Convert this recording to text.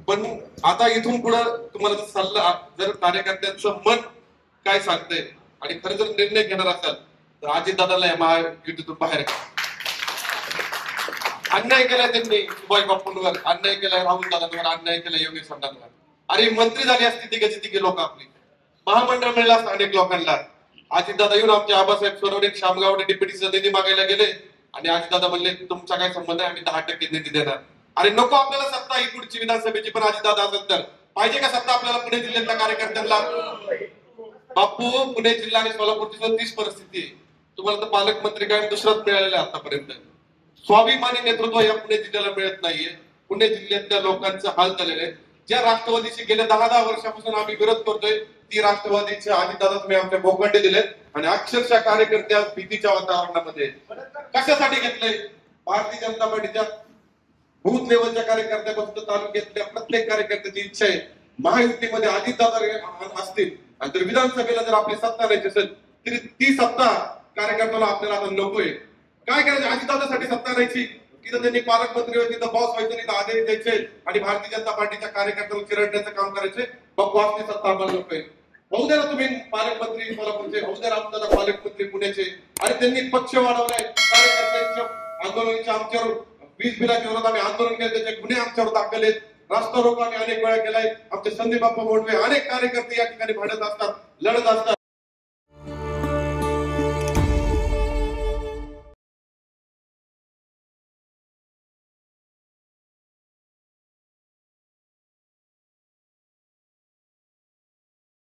पण आता इथून पुढे तुम्हाला सल्ला, जर कार्यकर्त्यांचं मन काय सांगतंय आणि खरं जर निर्णय घेणार असाल तर अजितदादाला या महायुतीतून बाहेर काढा. अन्याय केलाय त्यांनी सुभाष बापूंवर, अन्याय केलाय राहुल दादांवर, अन्याय केलाय योगेश अण्णांवर. अरे मंत्री झाली असती तिघे तिघे लोक आपली, महामंडळ मिळलं असतं अनेक लोकांना. अजितदादा येऊन आमचे आबासाहेब सोनवणे शामगावडे डिप्युटीचा निधी मागायला गेले आणि अजितदादा म्हणले तुमचा काय संबंध आहे, आम्ही 10% निधी देणार. अरे नको आपल्याला सत्ता ही पुढची विधानसभेची, पण अजितदादा असेल तर पाहिजे का सत्ता आपल्याला पुणे जिल्ह्यातल्या कार्यकर्त्यांना? बापू, पुणे जिल्हा आणि सोलापूरची तीच परिस्थिती आहे. तुम्हाला तर पालकमंत्री काय दुसराच मिळालेला आहे आतापर्यंत. स्वाभिमानी नेतृत्व या पुणे जिल्ह्याला मिळत नाहीये. पुणे जिल्ह्यातल्या लोकांचं हाल झालेलं आहे. ज्या राष्ट्रवादीशी गेल्या 10 वर्षापासून आम्ही विरोध करतोय ती राष्ट्रवादीच्या अजितदादाच मी आमच्या भोगंडे दिलेत आणि अक्षरशः कार्यकर्त्या भीतीच्या वातावरणामध्ये. कशासाठी घेतलंय? भारतीय जनता पार्टीच्या बूथ लेवलच्या कार्यकर्त्यापासून तालुक्यातल्या प्रत्येक कार्यकर्त्याची इच्छा आहे महायुतीमध्ये अजितदादा असतील आणि जर विधानसभेला जर आपली सत्ता द्यायची असेल तरी ती सत्ता कार्यकर्त्याला आपल्याला आता नकोय. काय करायचं? अजितदादासाठी सत्ता द्यायची, तिथं त्यांनी पालकमंत्री व्हायचे, तिथं बॉस व्हायचं, तिथं आदेश द्यायचे आणि भारतीय जनता पार्टीच्या कार्यकर्त्यांना चिरडण्याचं काम करायचे. बकवासची सत्ता आम्हाला नकोय. होऊ द्या ना तुम्ही पालकमंत्री सोलापूरचे, होऊ द्या रामदादा पालकमंत्री पुण्याचे. आणि त्यांनी पक्ष वाढवलाय कार्यकर्त्यांच्या आंदोलनाच्या. आमच्यावर वीज बिलाच्या विरोधात आम्ही आंदोलन केले, त्याचे गुन्हे आमच्यावर दाखल आहेत. रास्ता रोको आम्ही अनेक वेळा केलाय. आमचे संदीप बाप्पा मोडवे अनेक कार्यकर्ते या ठिकाणी भांडत असतात, लढत असतात.